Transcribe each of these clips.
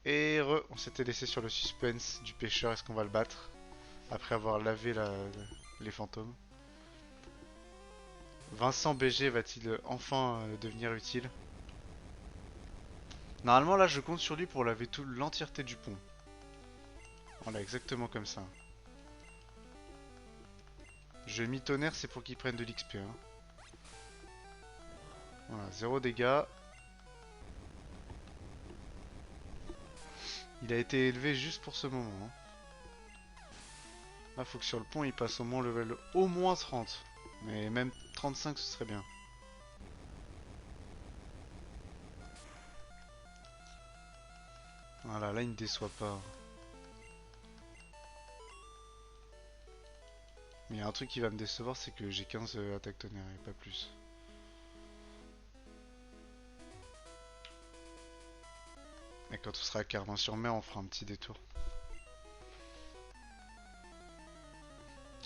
On s'était laissé sur le suspense du pêcheur, est-ce qu'on va le battre? Après avoir lavé les fantômes. Vincent BG va-t-il enfin devenir utile? Normalement là je compte sur lui pour laver toute l'entièreté du pont. Voilà, exactement comme ça. Je mis tonnerre, c'est pour qu'il prenne de l'XP. Hein. Voilà, 0 dégâts. Il a été élevé juste pour ce moment. Hein. Là, faut que sur le pont, il passe au moins level au moins 30. Mais même 35, ce serait bien. Voilà, là, il ne déçoit pas. Mais il y a un truc qui va me décevoir, c'est que j'ai 15 attaques tonnerre et pas plus. Et quand on sera à Carvin-sur-Mer, on fera un petit détour.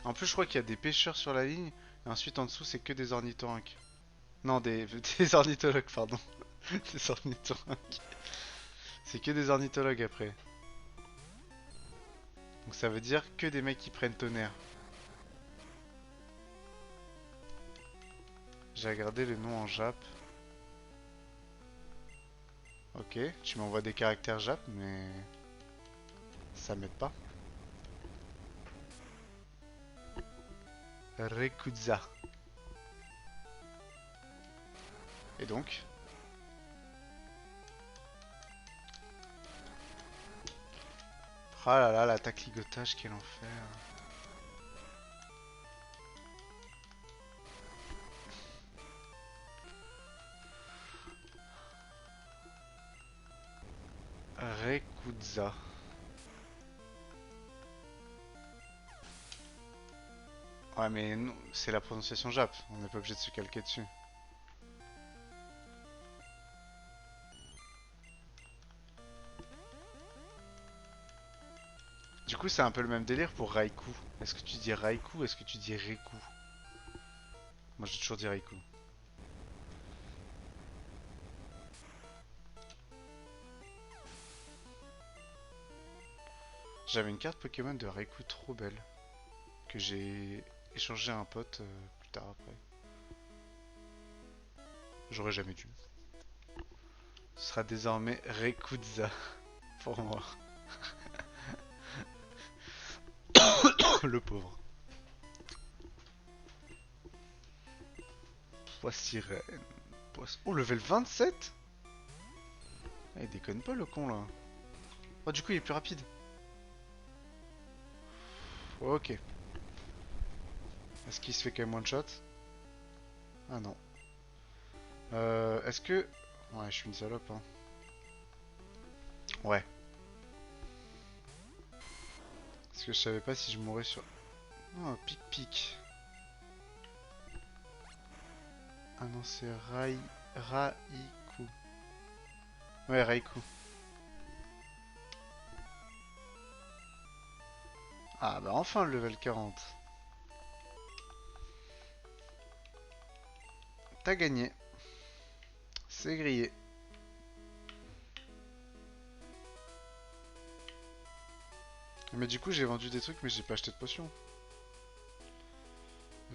En plus, je crois qu'il y a des pêcheurs sur la ligne. Et ensuite, en dessous, c'est que des ornithorynques. Non, des ornithologues, pardon. Des ornithorynques. C'est que des ornithologues après. Donc ça veut dire que des mecs qui prennent tonnerre. J'ai regardé le nom en Jap. Ok, tu m'envoies des caractères Jap, mais ça m'aide pas. Rekuza. Et donc? Ah là là, l'attaque ligotage, quel enfer. Rekuza. Ouais, mais non, c'est la prononciation Jap, on n'est pas obligé de se calquer dessus. Du coup, c'est un peu le même délire pour Raikou. Est-ce que tu dis Raikou ou est-ce que tu dis Reku? Moi, j'ai toujours dit Raikou. J'avais une carte Pokémon de Raikou trop belle que j'ai échangé à un pote plus tard après. J'aurais jamais dû. Ce sera désormais Rekuza pour moi. Le pauvre. Poissirène. Oh, level 27. Ah, il déconne pas le con là. Oh, du coup, il est plus rapide. Ok. Est-ce qu'il se fait quand même one shot? Ah non. Est-ce que... Ouais, je suis une salope, hein. Ouais. Parce que je savais pas si je mourrais sur... Oh, pic-pic. Ah non, c'est Raikou. Ouais, Raikou. Ah bah enfin le level 40. T'as gagné. C'est grillé. Mais du coup, j'ai vendu des trucs, mais j'ai pas acheté de potions.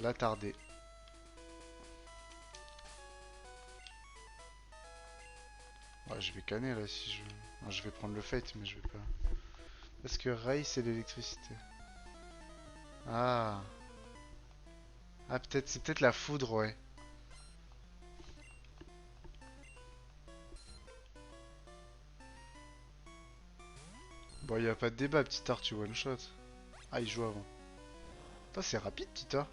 L'attardé. Ouais, je vais canner là si je... Non, je vais prendre le fate, mais je vais pas. Parce que Ray, c'est l'électricité. Ah. Ah, peut-être, c'est peut-être la foudre, ouais. Bon, y a pas de débat, petit art, tu one shot. Ah, il joue avant. Putain, c'est rapide, petit art.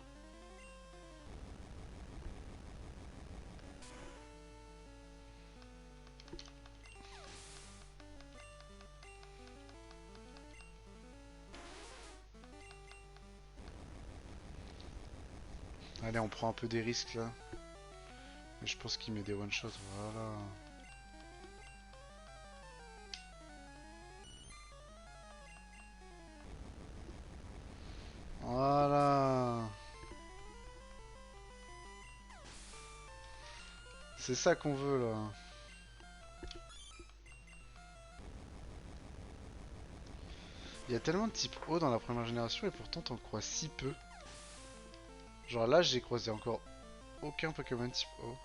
Allez, on prend un peu des risques là. Mais je pense qu'il met des one shots, voilà. Voilà. C'est ça qu'on veut là. Il y a tellement de types eau dans la première génération et pourtant t'en crois si peu. Genre là, j'ai croisé encore aucun Pokémon type eau.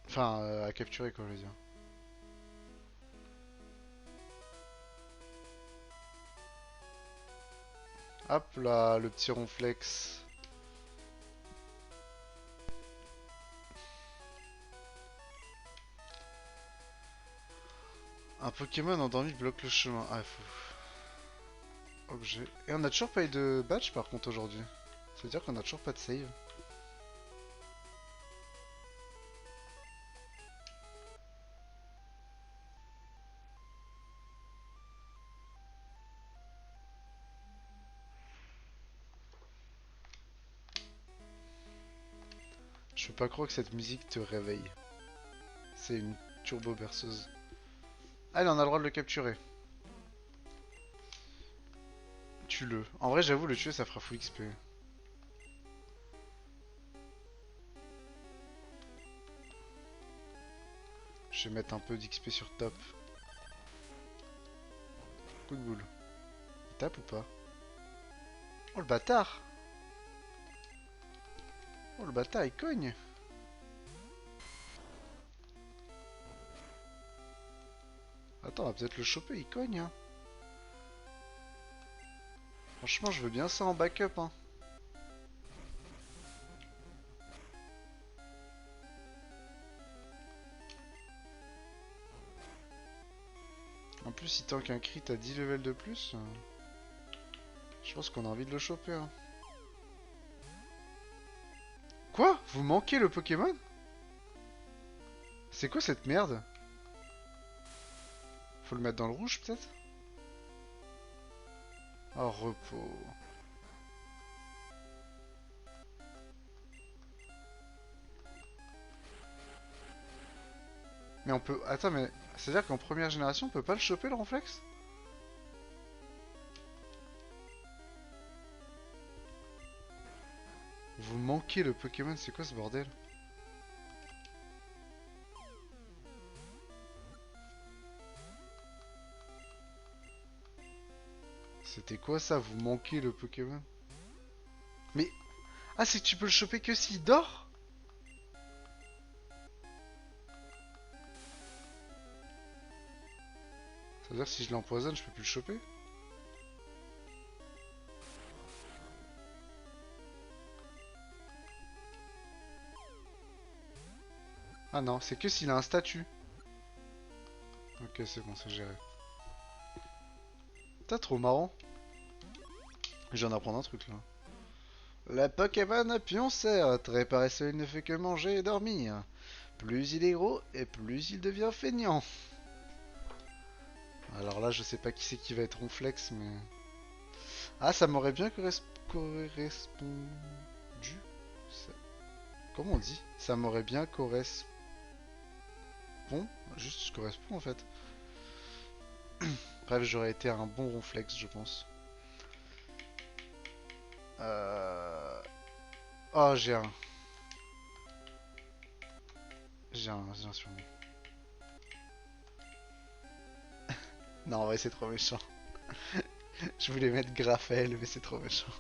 Enfin, à capturer quoi, je veux dire. Hop là, le petit ronflex. Un Pokémon endormi bloque le chemin. Ah, faut... Objet. Et on a toujours pas eu de badge par contre aujourd'hui. Ça veut dire qu'on a toujours pas de save. Je peux pas croire que cette musique te réveille. C'est une turbo berceuse. Allez, on a le droit de le capturer. Tue-le. En vrai, j'avoue, le tuer, ça fera full XP. Je vais mettre un peu d'XP sur top. Coup de boule. Il tape ou pas? Oh le bâtard! Oh le bâtard, il cogne! Attends, on va peut-être le choper, il cogne, hein. Franchement, je veux bien ça en backup, hein. En plus, si tank un crit à 10 levels de plus, je pense qu'on a envie de le choper, hein. Quoi? Vous manquez le Pokémon? C'est quoi cette merde? Faut le mettre dans le rouge, peut-être? Oh, repos. Mais on peut... Attends, mais... C'est-à-dire qu'en première génération, on peut pas le choper, le Ronflex? Vous manquez le Pokémon, c'est quoi ce bordel? C'était quoi ça? Vous manquez le Pokémon? Mais... Ah, c'est que tu peux le choper que s'il dort? Ça veut dire que si je l'empoisonne, je peux plus le choper? Ah non, c'est que s'il a un statut. Ok, c'est bon, c'est géré. T'as trop marrant. Je viens d'apprendre un truc là. La Pokémon pioncère, très paresseux, il ne fait que manger et dormir. Plus il est gros et plus il devient feignant. Alors là, je sais pas qui c'est qui va être Ronflex, mais... Ah, ça m'aurait bien correspondu. Ça- Comment on dit? Ça m'aurait bien correspondu. Juste, je correspond en fait. Bref, j'aurais été un bon Ronflex, je pense. Euh... Oh, j'ai un surnom. Non, en vrai, c'est trop méchant. Je voulais mettre Graphaël, mais c'est trop méchant.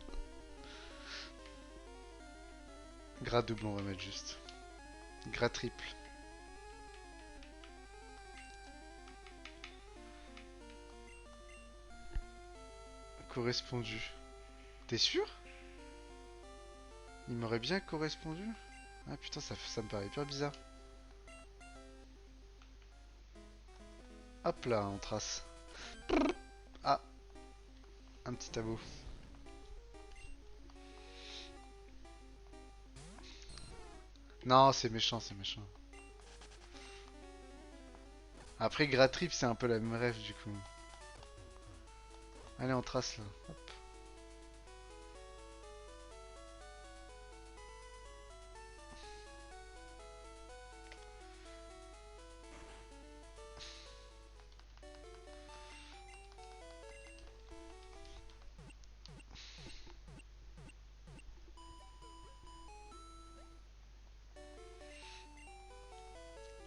Gras double, on va mettre juste. Gras triple. Correspondu. T'es sûr? Il m'aurait bien correspondu? Ah putain, ça me paraît hyper bizarre. Hop là, on trace. Ah, un petit tabou. Non, c'est méchant, c'est méchant. Après, Gratrip, c'est un peu la même rêve du coup. Allez, on trace là. Hop.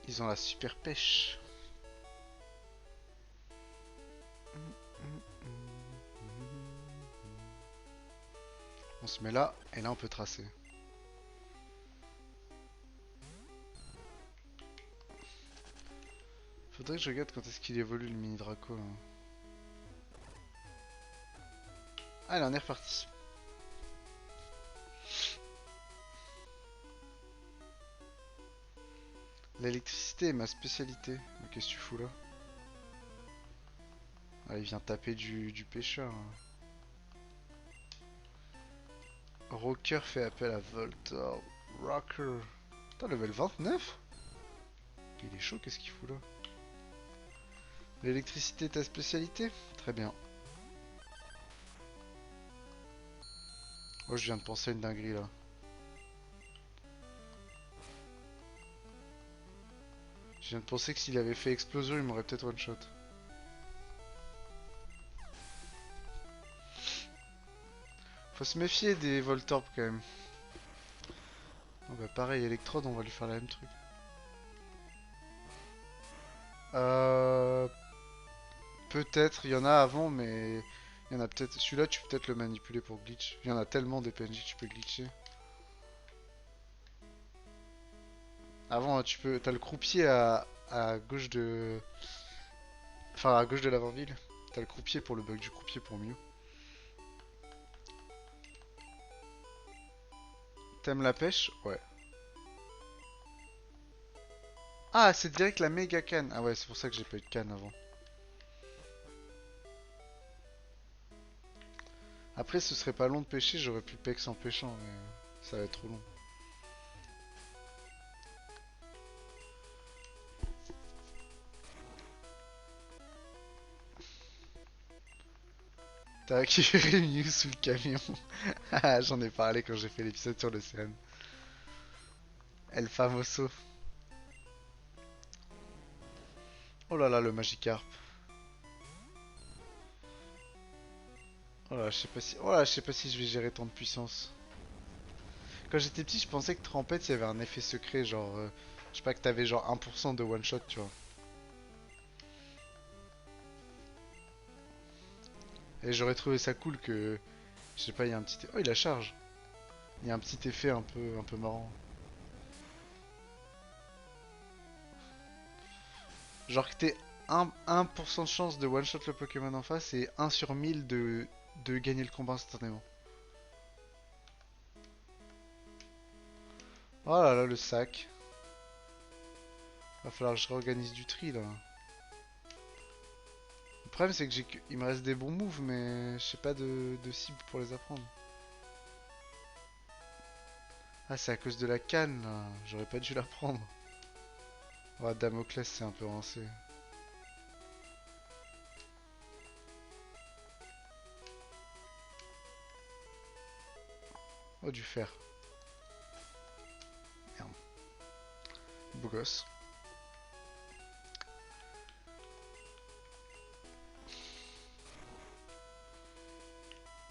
Ils ont la super pêche. On se met là, et là on peut tracer. Faudrait que je regarde quand est-ce qu'il évolue le mini Draco là. Ah, il en est reparti. L'électricité est ma spécialité. Mais qu'est-ce que tu fous là? Ah, il vient taper du pêcheur, hein. Rocker fait appel à Voltor. Rocker. Putain, level 29? Il est chaud, qu'est-ce qu'il fout là? L'électricité est ta spécialité? Très bien. Oh, je viens de penser à une dinguerie là. Je viens de penser que s'il avait fait explosion, il m'aurait peut-être one shot. Faut se méfier des Voltorb quand même. Oh bah pareil, électrode, on va lui faire la même truc. Euh... Peut-être, il y en a avant, mais... Il y en a peut-être... Celui-là, tu peux peut-être le manipuler pour glitch. Il y en a tellement des PNJ que tu peux glitcher. Avant, tu peux... T'as le croupier à gauche de... Enfin, à gauche de l'avant-ville. T'as le croupier pour le bug du croupier pour Mew. T'aimes la pêche? Ouais. Ah, c'est direct la méga canne. Ah ouais, c'est pour ça que j'ai pas eu de canne avant. Après, ce serait pas long de pêcher, j'aurais pu pex en pêchant, mais ça va être trop long. T'as récupéré Mew sous le camion. Ah, j'en ai parlé quand j'ai fait l'épisode sur l'océan. El Famoso. Oh là là, le Magikarp. Oh là, je sais pas si... Oh là, je sais pas si je vais gérer tant de puissance. Quand j'étais petit, je pensais que Trempette, il y avait un effet secret, genre... je sais pas, que t'avais genre 1% de one shot, tu vois. Et j'aurais trouvé ça cool que... Je sais pas, il y a un petit... Oh, il a charge. Il y a un petit effet un peu marrant. Genre que t'aies 1% de chance de one-shot le Pokémon en face et 1 sur 1000 de gagner le combat instantanément. Oh là là, le sac. Va falloir que je réorganise du tri là. Le problème c'est que il me reste des bons moves mais je sais pas de cible pour les apprendre. Ah, c'est à cause de la canne là. J'aurais pas dû la prendre. Oh, Damoclès c'est un peu rincé. Oh, du fer. Merde. Beau gosse.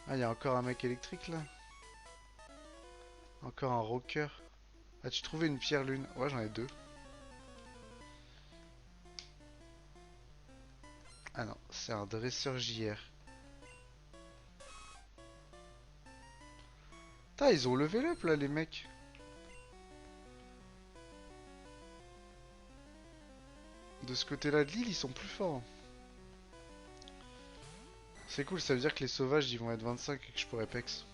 Ah, il y a encore un mec électrique là. Encore un rocker. As-tu trouvé une pierre lune? Ouais, j'en ai deux. Ah non, c'est un dresseur JR. Putain, ils ont level up là, les mecs. De ce côté-là de l'île, ils sont plus forts. C'est cool, ça veut dire que les sauvages ils vont être 25 et que je pourrais pex.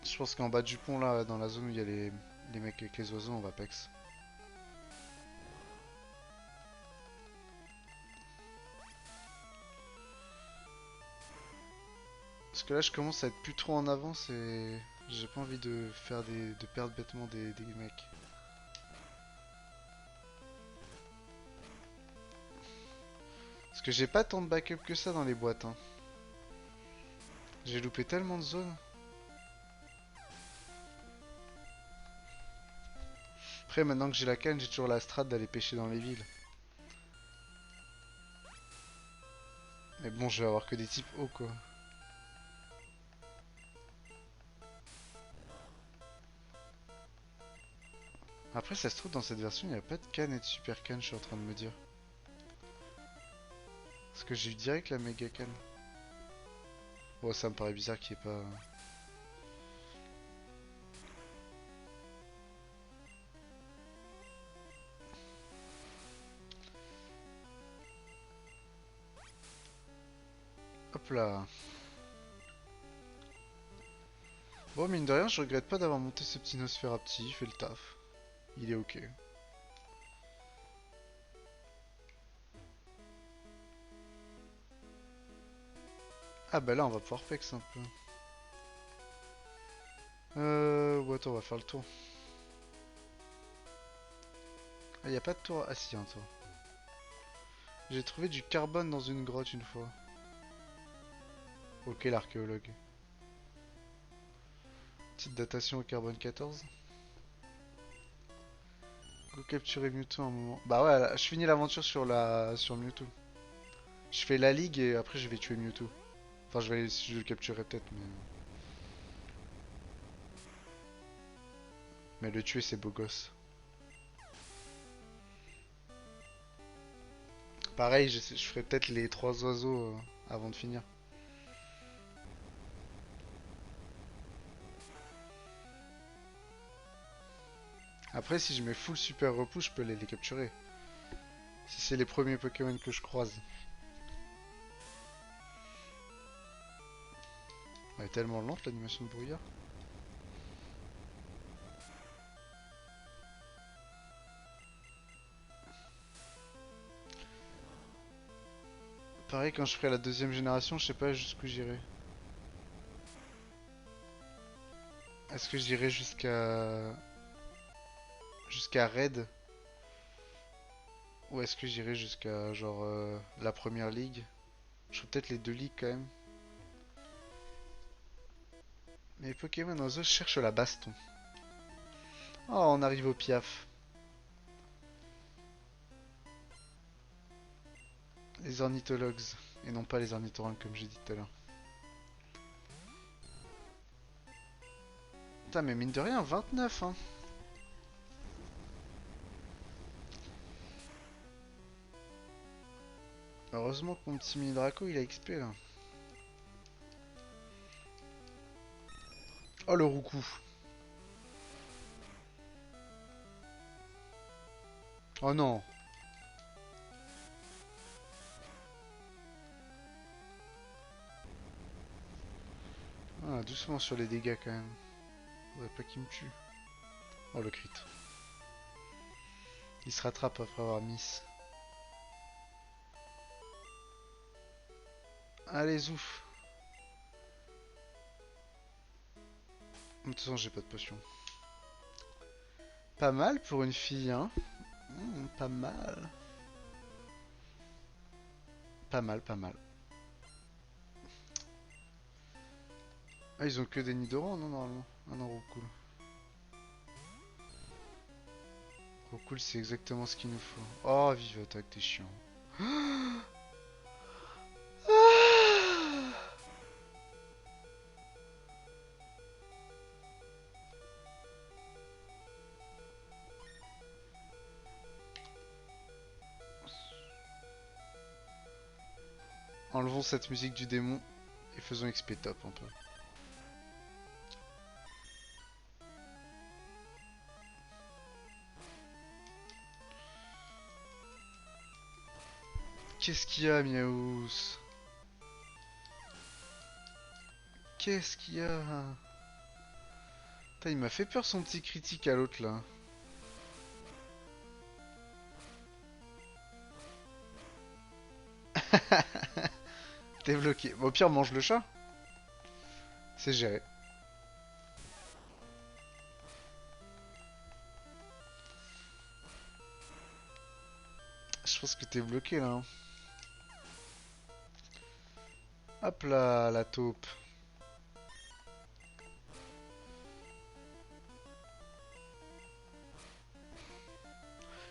Je pense qu'en bas du pont là, dans la zone où il y a les mecs avec les oiseaux, on va pex. Parce que là je commence à être plus trop en avance et j'ai pas envie de faire de perdre bêtement des mecs. Parce que j'ai pas tant de backup que ça dans les boîtes, hein. J'ai loupé tellement de zones. Après maintenant que j'ai la canne, j'ai toujours la strat d'aller pêcher dans les villes. Mais bon, je vais avoir que des types hauts quoi. Après, ça se trouve, dans cette version, il n'y a pas de canne et de super canne, je suis en train de me dire. Parce que j'ai eu direct la méga canne. Ouais, ça me paraît bizarre qu'il n'y ait pas. Hop là. Bon, mine de rien, je regrette pas d'avoir monté ce petit Nosferapti, il fait le taf. Il est ok. Ah bah là, on va pouvoir pex un peu. Ouais, attends, on va faire le tour. Ah, y a pas de tour. Ah si, un tour. J'ai trouvé du carbone dans une grotte une fois. Ok, l'archéologue. Petite datation au carbone 14. Go capturer Mewtwo un moment. Bah ouais, là, je finis l'aventure sur Mewtwo. Je fais la ligue et après je vais tuer Mewtwo. Enfin, je le capturerai peut-être, mais le tuer c'est beau gosse. Pareil, je ferai peut-être les trois oiseaux avant de finir. Après, si je mets full super repousse, je peux les capturer. Si c'est les premiers Pokémon que je croise. Elle est tellement lente l'animation de brouillard. Pareil, quand je ferai la deuxième génération, je sais pas jusqu'où j'irai. Est-ce que j'irai jusqu'à Red? Ou est-ce que j'irai jusqu'à genre la première ligue? Je ferai peut-être les deux ligues quand même. Mais Pokémon oiseaux cherchent la baston. Oh, on arrive au Piaf. Les ornithologues. Et non pas les ornithorynques comme j'ai dit tout à l'heure. Putain, mais mine de rien, 29 hein. Heureusement que mon petit mini Draco il a XP là. Oh le roucou. Oh non. Ah, doucement sur les dégâts quand même. Faudrait pas qu'il me tue. Oh le crit. Il se rattrape après avoir miss. Allez zouf. De toute façon j'ai pas de potion. Pas mal pour une fille hein. Pas mal. Pas mal, pas mal. Ah ils ont que des Nidoran non normalement. Ah non Roucoule. Roucoule c'est exactement ce qu'il nous faut. Oh vive attaque t'es chiant. Enlevons cette musique du démon et faisons XP top un peu. Qu'est-ce qu'il y a Miaous? Qu'est-ce qu'il y a? Putain, il m'a fait peur son petit critique à l'autre là. T'es bloqué. Bon, au pire, mange le chat. C'est géré. Je pense que t'es bloqué là, hein. Hop là, la taupe.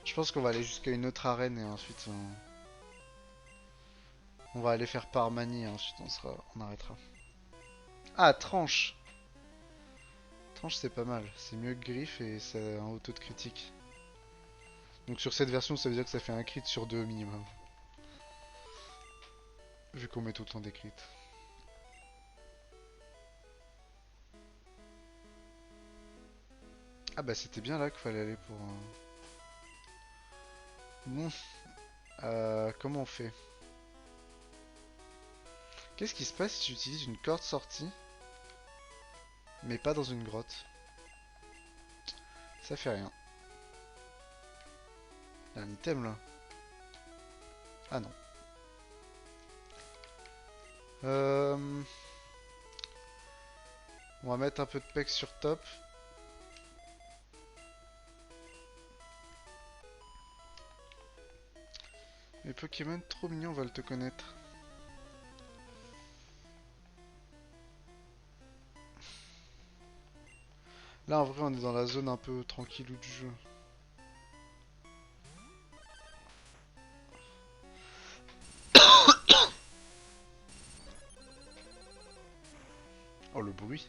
Je pense qu'on va aller jusqu'à une autre arène et ensuite On va aller faire par manie, ensuite on arrêtera. Ah, tranche! Tranche c'est pas mal, c'est mieux que griffe et ça a un haut taux de critique. Donc sur cette version ça veut dire que ça fait un crit sur 2 au minimum. Vu qu'on met tout le temps des crits. Ah bah c'était bien là qu'il fallait aller pour... Bon, comment on fait? Qu'est-ce qui se passe si j'utilise une corde sortie, mais pas dans une grotte? Ça fait rien. Il y a un item là. Ah non. Euh... On va mettre un peu de pex sur top. Les Pokémon trop mignons veulent te connaître. Là en vrai on est dans la zone un peu tranquillou du jeu. Oh le bruit.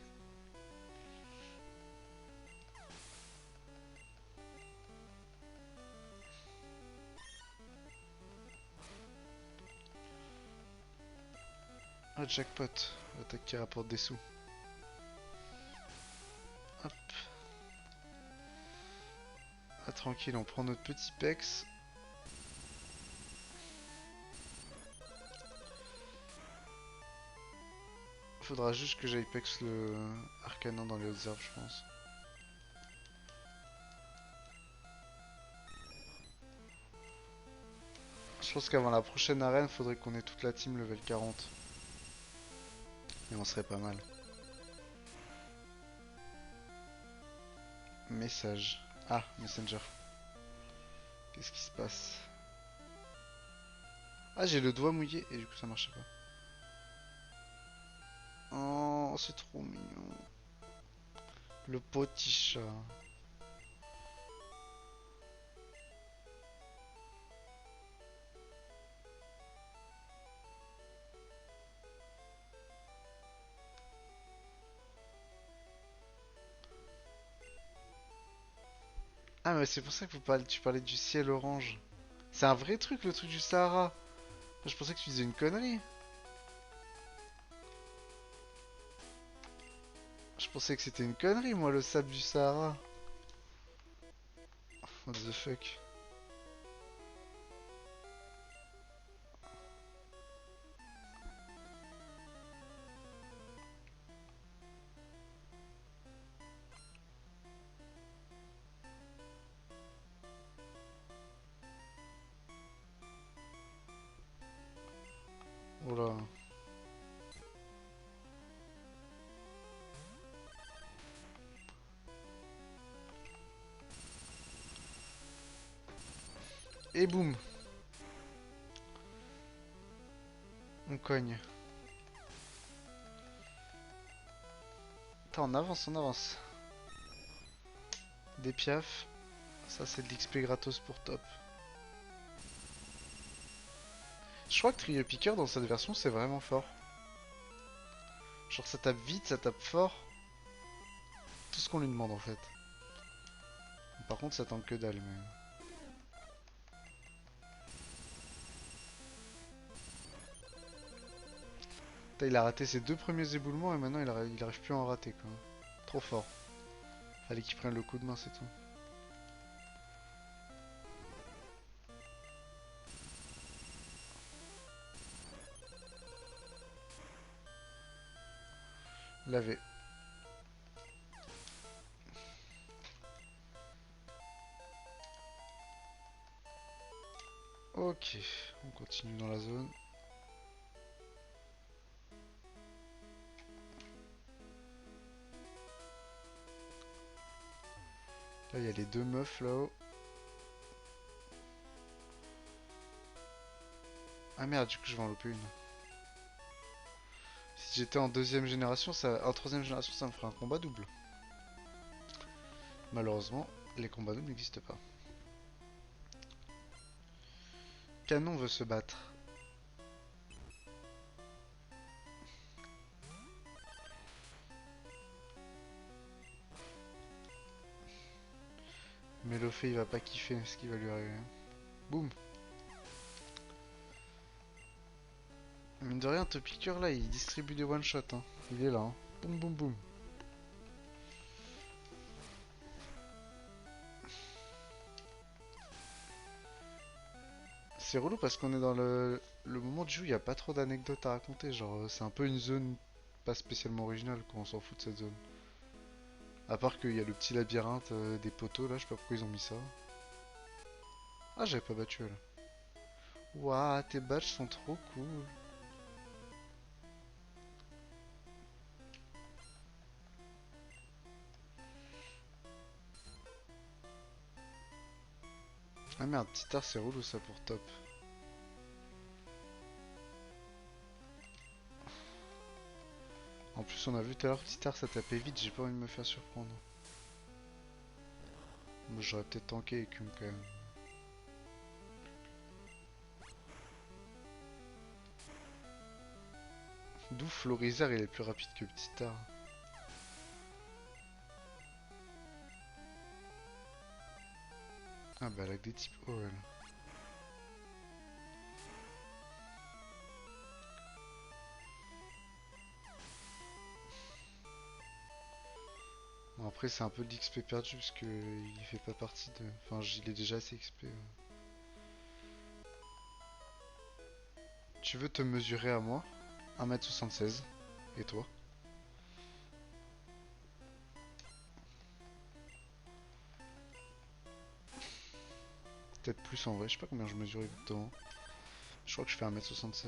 Ah jackpot. Attaque qui rapporte des sous. Hop. Ah tranquille, on prend notre petit pex. Faudra juste que j'aille pex le Arcanin dans les hautes herbes je pense. Je pense qu'avant la prochaine arène, faudrait qu'on ait toute la team level 40. Et on serait pas mal. Message. Ah, Messenger. Qu'est-ce qui se passe? Ah, j'ai le doigt mouillé et du coup ça marchait pas. Oh, c'est trop mignon. Le petit chat. Ah, mais c'est pour ça que tu parlais du ciel orange. C'est un vrai truc, le truc du Sahara. Je pensais que tu disais une connerie. Je pensais que c'était une connerie, moi, le sable du Sahara. What the fuck. Oh là. Et boum. On cogne. Attends, on avance, on avance. Des piafs. Ça, c'est de l'XP gratos pour top. Je crois que Trio Piqueur dans cette version, c'est vraiment fort. Genre, ça tape vite, ça tape fort. Tout ce qu'on lui demande en fait. Par contre, ça tank que dalle, mais. Putain, il a raté ses deux premiers éboulements et maintenant il arrive plus à en rater quoi. Trop fort. Fallait qu'il prenne le coup de main, c'est tout. Lavé. Ok, on continue dans la zone. Là, il y a les deux meufs là-haut. Ah merde, du coup, je vais en louper une. Si j'étais en deuxième génération, en troisième génération, ça me ferait un combat double. Malheureusement, les combats doubles n'existent pas. Canon veut se battre. Mais Lofé il va pas kiffer ce qui va lui arriver. Boum. Mine de rien, Topiqueur là, il distribue des one-shots. Hein. Il est là. Hein. Boum boum boum. C'est relou parce qu'on est dans le moment du jeu, il n'y a pas trop d'anecdotes à raconter. Genre, c'est un peu une zone pas spécialement originale, quoi. On s'en fout de cette zone. À part qu'il y a le petit labyrinthe des poteaux là, je sais pas pourquoi ils ont mis ça. Ah, j'avais pas battu elle. Waouh, tes badges sont trop cool. Ah merde, Titar c'est relou ça pour top. En plus, on a vu tout à l'heure que Titar ça tapait vite, j'ai pas envie de me faire surprendre. Moi j'aurais peut-être tanké Ekum quand même. D'où Florizard il est plus rapide que Titar. Ah bah elle a que des types O elle. Bon après c'est un peu de l'XP perdu parce que il fait pas partie de... Enfin il est déjà assez XP. Tu veux te mesurer à moi? 1m76. Et toi? Peut-être plus en vrai, je sais pas combien je mesure exactement. Je crois que je fais 1m76.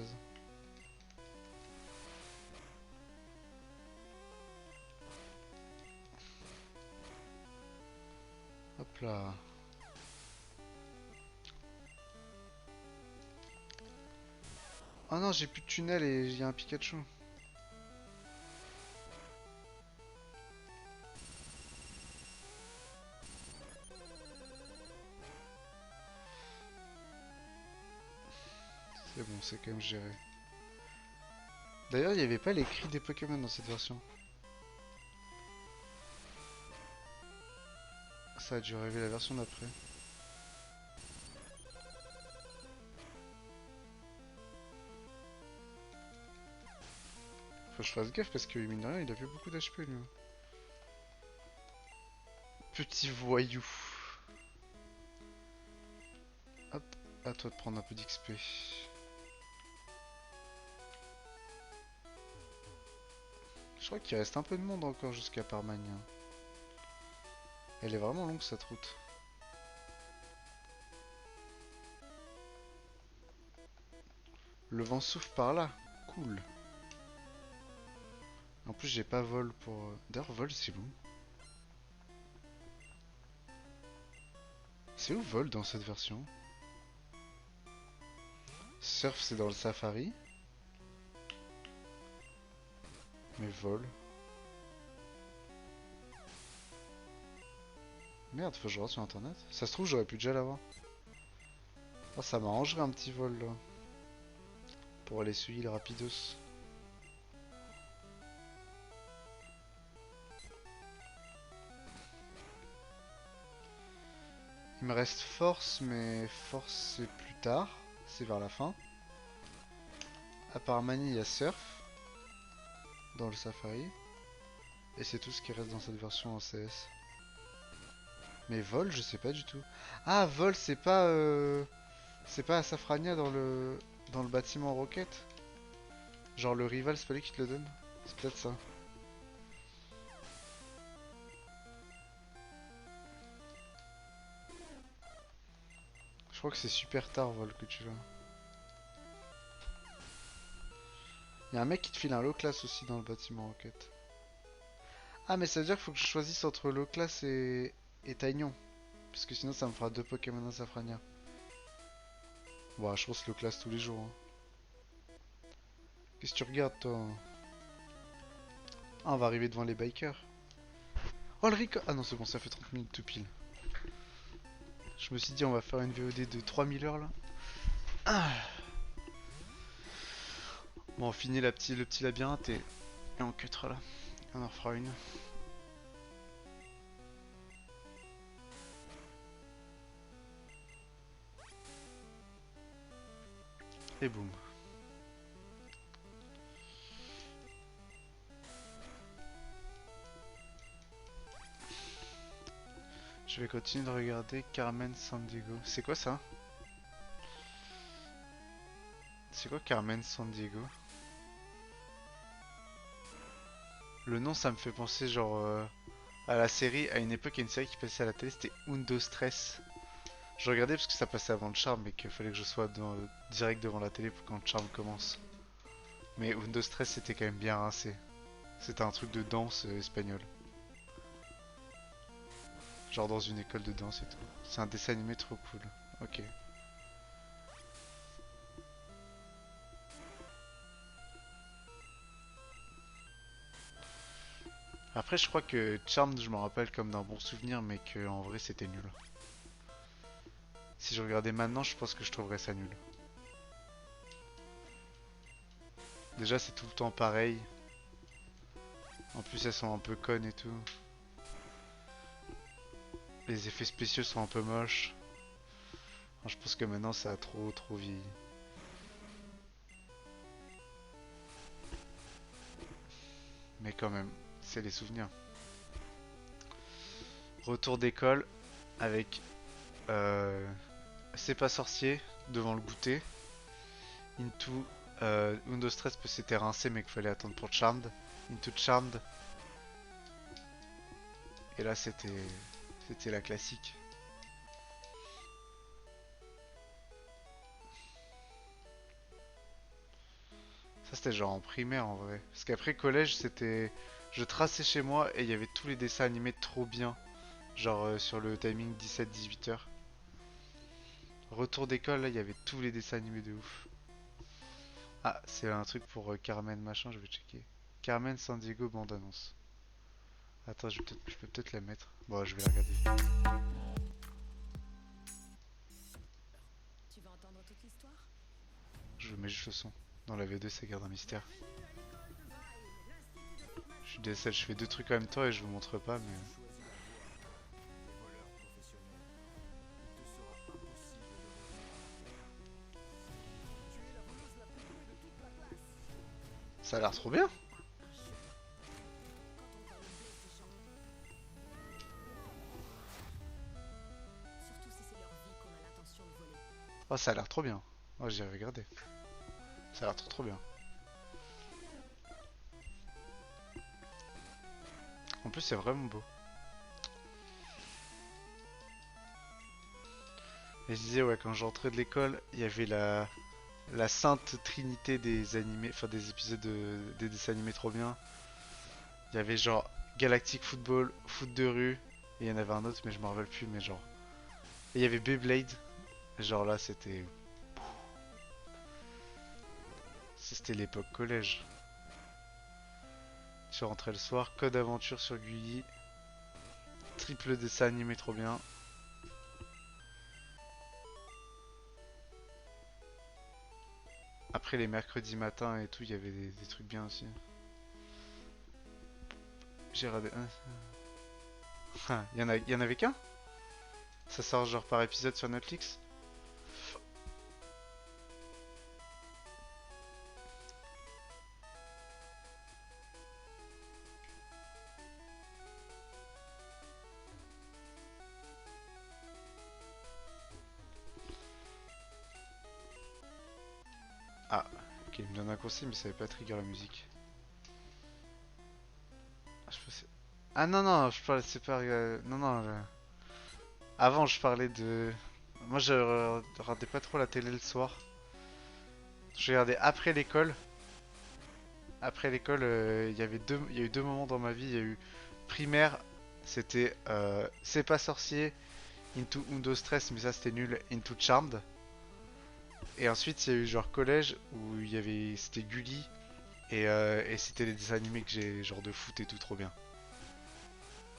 Hop là. Oh non, j'ai plus de tunnel et il y a un Pikachu. C'est bon, c'est quand même géré. D'ailleurs, il n'y avait pas les cris des Pokémon dans cette version. Ça a dû arriver la version d'après. Faut que je fasse gaffe parce que mine de rien, il a fait beaucoup d'HP lui. Petit voyou. Hop, à toi de prendre un peu d'XP. Je crois qu'il reste un peu de monde encore jusqu'à Parmania. Elle est vraiment longue cette route. Le vent souffle par là. Cool. En plus, j'ai pas vol pour... D'ailleurs, vol, c'est où? C'est où vol dans cette version? Surf, c'est dans le safari. Mais vol... Merde, faut que je regarde sur internet. Ça se trouve, j'aurais pu déjà l'avoir. Oh, ça m'arrangerait un petit vol là. Pour aller suivre le rapidos. Il me reste force, mais force c'est plus tard. C'est vers la fin. À part Mani, il y a surf. Dans le safari. Et c'est tout ce qui reste dans cette version en CS. Mais vol, je sais pas du tout. Ah, vol, c'est pas... C'est pas à Safrania dans le bâtiment roquette. Genre le rival, c'est pas lui qui te le donne. C'est peut-être ça. Je crois que c'est super tard, vol, que tu veux. Il y a un mec qui te file un low class aussi dans le bâtiment roquette. Ah, mais ça veut dire qu'il faut que je choisisse entre low class et Taignon. Parce que sinon, ça me fera deux Pokémon à Safrania. Bon, je pense low class tous les jours. Hein. Qu'est-ce que tu regardes, toi? Ah, on va arriver devant les bikers. Oh, le Rico... Ah non, c'est bon, ça fait 30 minutes tout pile. Je me suis dit, on va faire une VOD de 3000 heures, là. Ah. Bon, on finit le petit labyrinthe et on cuttera là. On en refera une. Et boum. Je vais continuer de regarder Carmen Sandiego. C'est quoi ça? C'est quoi Carmen Sandiego? Le nom ça me fait penser genre à la série, à une époque il y a une série qui passait à la télé, c'était Undo Stress. Je regardais parce que ça passait avant le Charme et qu'il fallait que je sois direct devant la télé pour quand le Charme commence. Mais Undo Stress c'était quand même bien rincé. C'était un truc de danse espagnol. Genre dans une école de danse et tout. C'est un dessin animé trop cool. Ok. Après je crois que Charmed je m'en rappelle comme d'un bon souvenir mais que en vrai c'était nul. Si je regardais maintenant je pense que je trouverais ça nul. Déjà c'est tout le temps pareil. En plus elles sont un peu connes et tout. Les effets spéciaux sont un peu moches. Enfin, je pense que maintenant ça a trop vieilli. Mais quand même, c'est les souvenirs. Retour d'école avec C'est pas sorcier devant le goûter. Into Undo Stress parce que c'était rincé mais qu'il fallait attendre pour Charmed. Into Charmed. Et là c'était la classique. Ça c'était genre en primaire en vrai. Parce qu'après collège c'était... Je traçais chez moi et il y avait tous les dessins animés trop bien. Genre sur le timing 17-18 heures. Retour d'école là il y avait tous les dessins animés de ouf. Ah c'est un truc pour Carmen machin je vais checker. Carmen San Diego bande annonce. Attends je peux peut-être la mettre. Bon je vais la regarder. Tu veux entendre toute l'histoire? Je mets juste le son. Dans la V2 ça garde un mystère. Je suis DSL, je fais deux trucs en même temps et je vous montre pas mais... Ça a l'air trop bien. Surtout si c'est leur vie qu'on a l'intention de voler. Oh ça a l'air trop bien. Oh j'ai regardé. Ça a l'air trop bien. En plus c'est vraiment beau. Et je disais ouais quand j'entrais de l'école, il y avait la sainte trinité des animés, enfin des épisodes des dessins animés trop bien. Il y avait genre Galactic Football, foot de rue, et il y en avait un autre mais je m'en rappelle plus mais genre. Et il y avait Beyblade, genre là c'était l'époque collège. Tu rentrais le soir, code aventure sur Gulli, triple dessin animé trop bien. Après les mercredis matins et tout, il y avait des trucs bien aussi. J'ai regardé un. Ah, il y en avait qu'un. Ça sort genre par épisode sur Netflix. Ah, ok, il me donne un conseil mais ça savait pas trigger la musique. Ah, ah non non, je parlais c'est pas non non. Avant je parlais de. Moi je regardais pas trop la télé le soir. Je regardais après l'école. Après l'école, il y a eu deux moments dans ma vie. Il y a eu primaire, c'était C'est pas sorcier, Into Undo Stress, mais ça c'était nul, Into Charmed. Et ensuite, il y a eu genre collège où il y avait c'était Gulli et c'était les dessins animés que j'ai genre de foot et tout trop bien.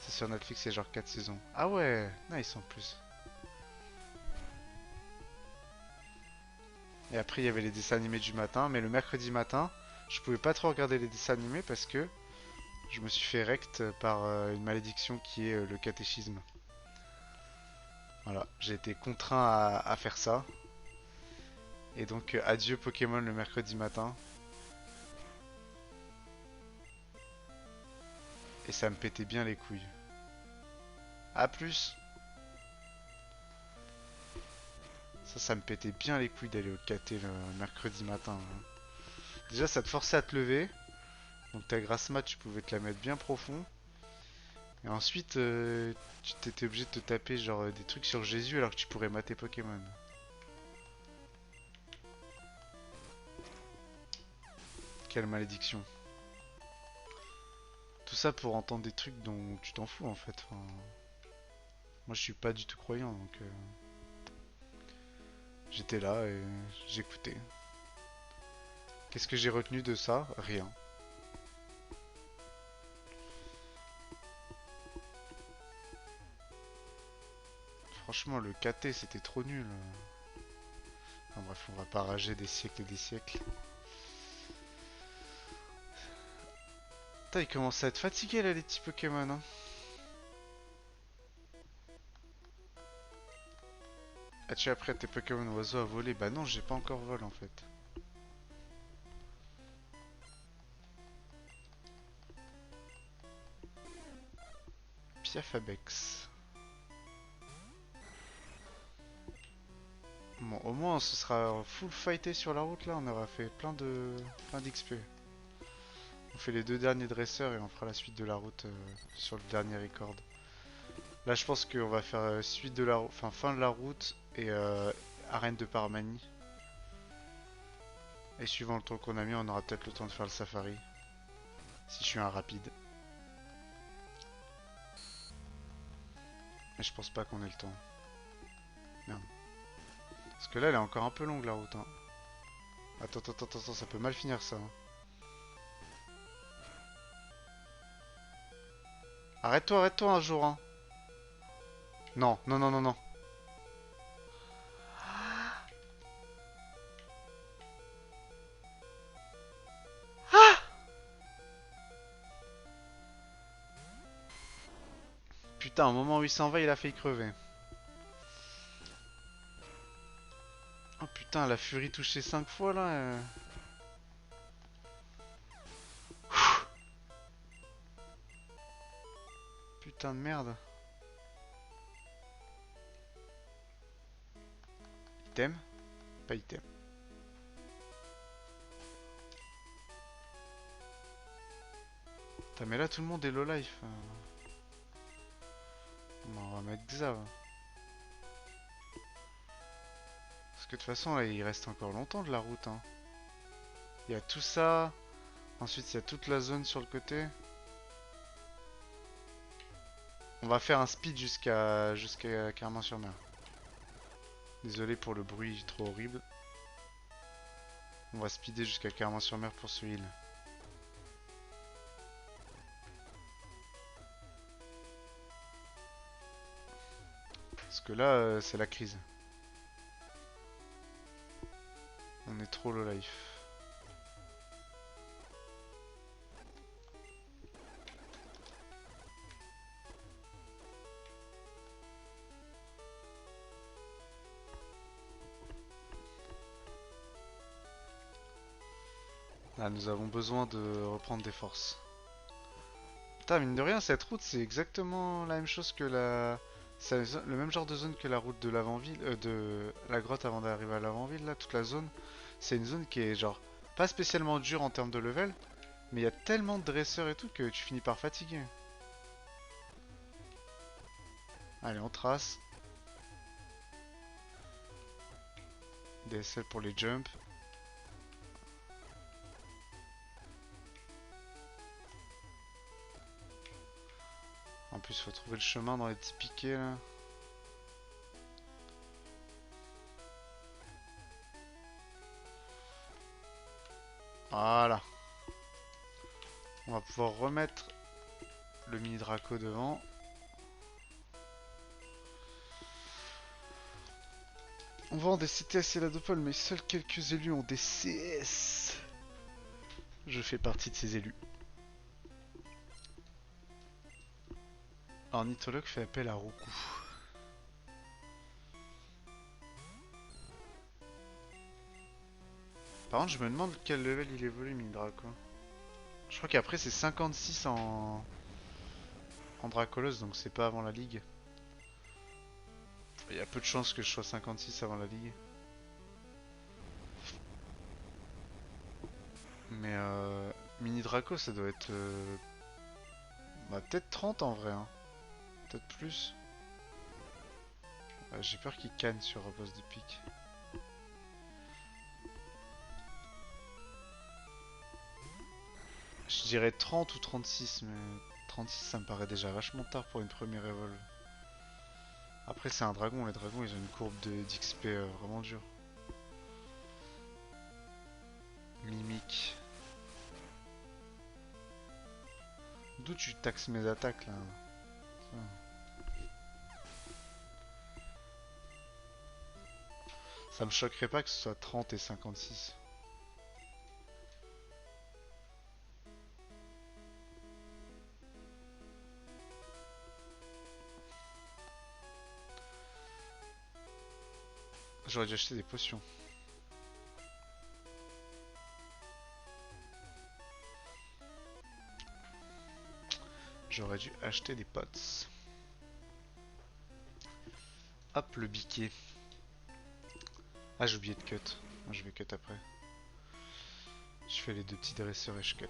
C'est sur Netflix, c'est genre 4 saisons. Ah ouais, nice en plus. Et après, il y avait les dessins animés du matin, mais le mercredi matin, je pouvais pas trop regarder les dessins animés parce que je me suis fait rect par une malédiction qui est le catéchisme. Voilà, j'ai été contraint à faire ça. Et donc adieu Pokémon le mercredi matin. Et ça me pétait bien les couilles. A plus. Ça me pétait bien les couilles d'aller au KT le mercredi matin, hein. Déjà ça te forçait à te lever. Donc ta grasse mat tu pouvais te la mettre bien profond. Et ensuite tu t'étais obligé de te taper genre des trucs sur Jésus alors que tu pourrais mater Pokémon. Quelle malédiction. Tout ça pour entendre des trucs dont tu t'en fous en fait. Enfin, moi je suis pas du tout croyant donc j'étais là et j'écoutais. Qu'est-ce que j'ai retenu de ça? Rien. Franchement le KT c'était trop nul. Enfin bref, on va pas rager des siècles et des siècles. Putain, il commence à être fatigué là les petits Pokémon, hein. As-tu appris à tes Pokémon oiseaux à voler? Bah non, j'ai pas encore vol en fait. Piafabex. Bon, au moins, ce sera full fighté sur la route là. On aura fait plein d'XP. On fait les deux derniers dresseurs et on fera la suite de la route sur le dernier record. Là, je pense qu'on va faire suite de la, enfin fin de la route et arène de Paramanie. Et suivant le temps qu'on a mis, on aura peut-être le temps de faire le safari. Si je suis un rapide. Mais je pense pas qu'on ait le temps. Merde. Parce que là, elle est encore un peu longue la route, hein. Attends, ça peut mal finir ça, hein. Arrête-toi un jour, hein. Non, non, non, non, non. Putain, au moment où il s'en va, il a failli crever. Oh putain, la furie touchée 5 fois là. Putain de merde. Item? Pas item. Putain, mais là tout le monde est low life. Bon, on va mettre Xav. Parce que de toute façon, là, il reste encore longtemps de la route, hein. Il y a tout ça. Ensuite, il y a toute la zone sur le côté. On va faire un speed jusqu'à Clermont-sur-Mer. Désolé pour le bruit trop horrible. On va speeder jusqu'à Clermont-sur-Mer pour ce heal. Parce que là, c'est la crise. On est trop low life. Là, nous avons besoin de reprendre des forces. Putain, mine de rien, cette route, c'est exactement la même chose que la... C'est le même genre de zone que la route de l'avant-ville, de la grotte avant d'arriver à l'avant-ville, là, toute la zone. C'est une zone qui est genre pas spécialement dure en termes de level, mais il y a tellement de dresseurs et tout que tu finis par fatiguer. Allez, on trace. DSL pour les jumps. En plus, faut trouver le chemin dans les petits piquets là. Voilà. On va pouvoir remettre le mini Draco devant. On vend des CTS et la Dopole, mais seuls quelques élus ont des CS. Je fais partie de ces élus. Ornithologue fait appel à Roku. Par contre, je me demande quel level il évolue, Mini Draco. Je crois qu'après, c'est 56 en Dracolos, donc c'est pas avant la ligue. Il y a peu de chances que je sois 56 avant la ligue. Mais Mini Draco, ça doit être... bah, peut-être 30 en vrai, hein. Peut-être plus. J'ai peur qu'il canne sur un boss de pique. Je dirais 30 ou 36, mais 36 ça me paraît déjà vachement tard pour une première évolve. Après c'est un dragon, les dragons ils ont une courbe d'XP vraiment dure. Mimique. D'où tu taxes mes attaques là? Ça me choquerait pas que ce soit 30 et 56. J'aurais dû acheter des potions. J'aurais dû acheter des pots. Hop le biquet. Ah j'ai oublié de cut. Moi je vais cut après. Je fais les deux petits dresseurs et je cut.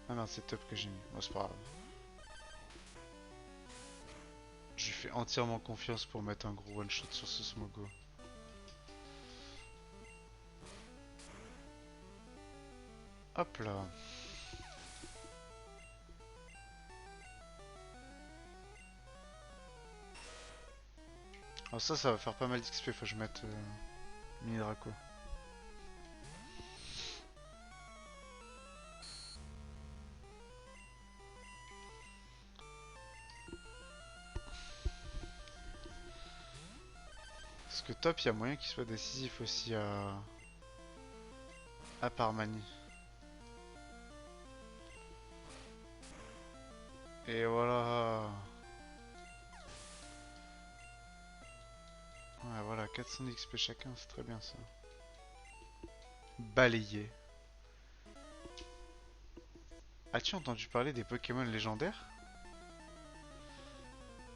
Ah merde c'est top que j'ai mis. Bon c'est pas grave. Je lui fais entièrement confiance pour mettre un gros one shot sur ce Smogo. Hop là. Alors ça va faire pas mal d'XP, faut que je mette Mini Draco. Parce que top, il y a moyen qu'il soit décisif aussi à Parmanie. Et voilà. Ouais, voilà, 400 d'XP chacun, c'est très bien ça. Balayé. As-tu entendu parler des Pokémon légendaires?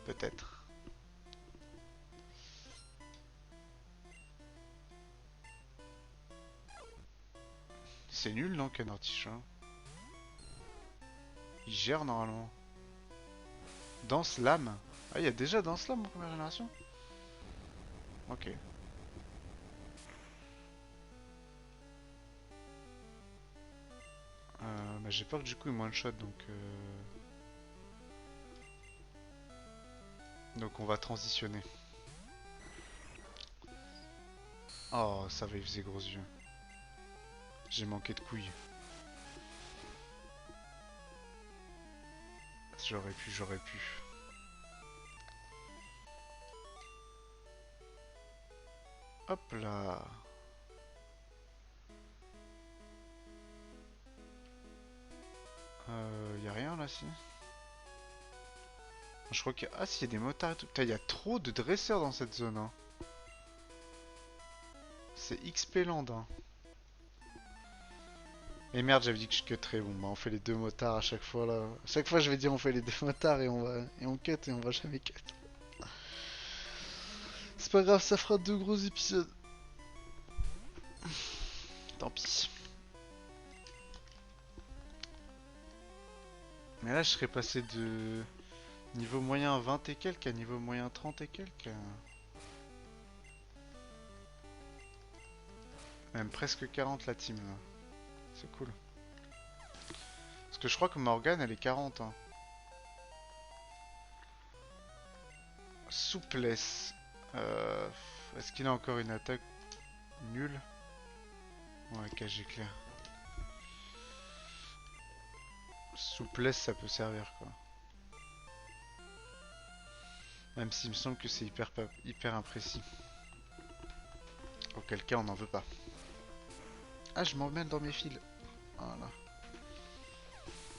Peut-être. C'est nul non, qu'un artichat? Il gère normalement. Danse lame. Ah, il y a déjà Danse lame en première génération? Ok. Bah, j'ai peur que du coup il me one shot donc on va transitionner. Oh ça va, il faisait gros yeux. J'ai manqué de couilles. J'aurais pu. Hop là. Y a rien là si? Je crois qu'il y a... Ah si, il y a des motards et tout. Putain, il y a trop de dresseurs dans cette zone. Hein. C'est XP Land. Hein. Et merde, j'avais dit que je cutterais. Bon bah on fait les deux motards à chaque fois là. À chaque fois je vais dire on fait les deux motards et on cut et on va jamais cut. C'est pas grave, ça fera deux gros épisodes. Tant pis. Mais là je serais passé de niveau moyen 20 et quelques à niveau moyen 30 et quelques. Même presque 40 la team là. C'est cool. Parce que je crois que Morgane elle est 40. Hein. Souplesse. Est-ce qu'il a encore une attaque nulle? Ouais, cage éclair. Souplesse ça peut servir quoi. Même s'il me semble que c'est hyper imprécis. Auquel cas on n'en veut pas. Ah je m'emmène dans mes fils. Voilà.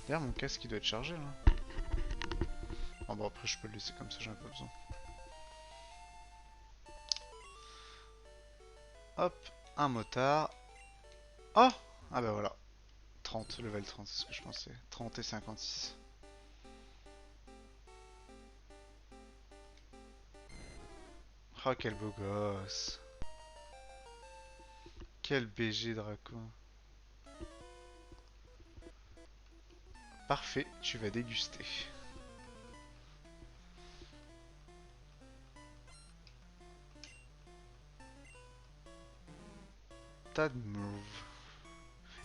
D'ailleurs mon casque il doit être chargé là. Ah bon après je peux le laisser comme ça, j'en ai pas besoin. Hop, un motard. Oh! Ah bah voilà. 30, level 30, c'est ce que je pensais. 30 et 56. Oh, quel beau gosse. Quel BG Draco. Parfait, tu vas déguster. Tas de move.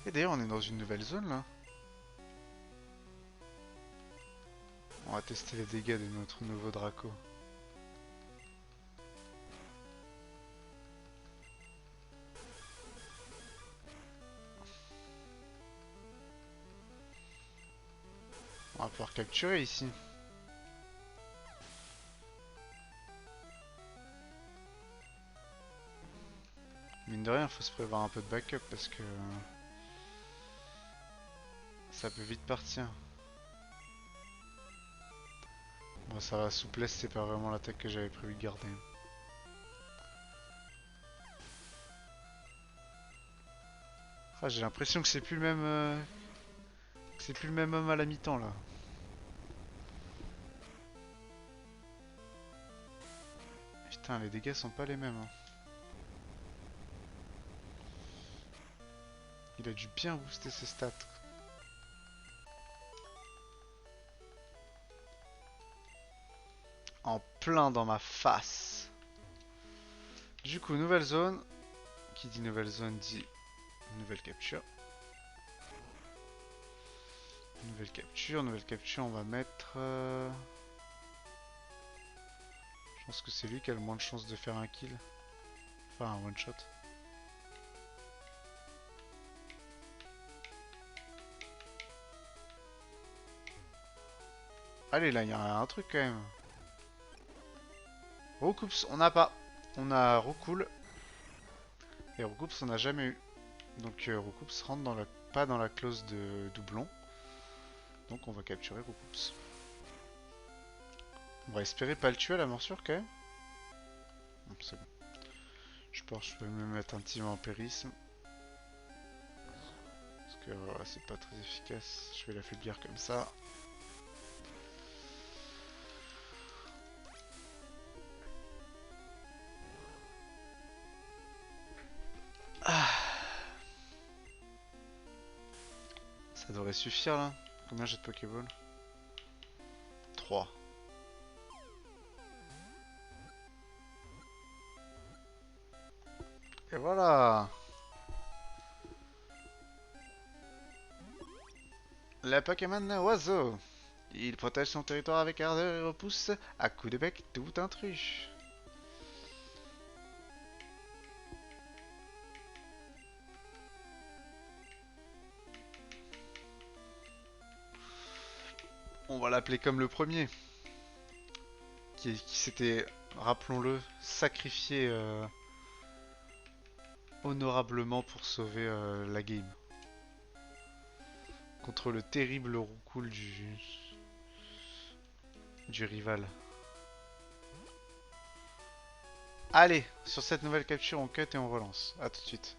Et d'ailleurs, on est dans une nouvelle zone là. On va tester les dégâts de notre nouveau Draco. On va pouvoir capturer ici. Mine de rien, faut se prévoir un peu de backup parce que ça peut vite partir. Bon, ça va, souplesse, c'est pas vraiment l'attaque que j'avais prévu de garder. Ah, j'ai l'impression que c'est plus le même, que c'est plus le même homme à la mi-temps là. Putain, les dégâts sont pas les mêmes, hein. Il a dû bien booster ses stats. En plein dans ma face. Du coup, nouvelle zone. Qui dit nouvelle zone dit nouvelle capture. Nouvelle capture, on va mettre... Je pense que c'est lui qui a le moins de chances de faire un kill. Enfin, un one shot. Allez, là, il y a un truc quand même. Recoups, on n'a pas. On a recool. Et recoups, on n'a jamais eu. Donc recoups rentre dans la... pas dans la clause de doublon. Donc on va capturer recoups. On va espérer pas le tuer à la morsure quand même. C'est bon. Je pense que je peux me mettre un petit vampirisme. Parce que voilà, c'est pas très efficace. Je vais l'affaiblir comme ça. Ça devrait suffire là. Combien j'ai de Pokéball? 3. Et voilà. Le Pokémon oiseau. Il protège son territoire avec ardeur et repousse à coups de bec tout intrus. On va l'appeler comme le premier. Qui s'était, rappelons-le, sacrifié honorablement pour sauver la game. Contre le terrible roucoule du rival. Allez, sur cette nouvelle capture, on cut et on relance. A tout de suite.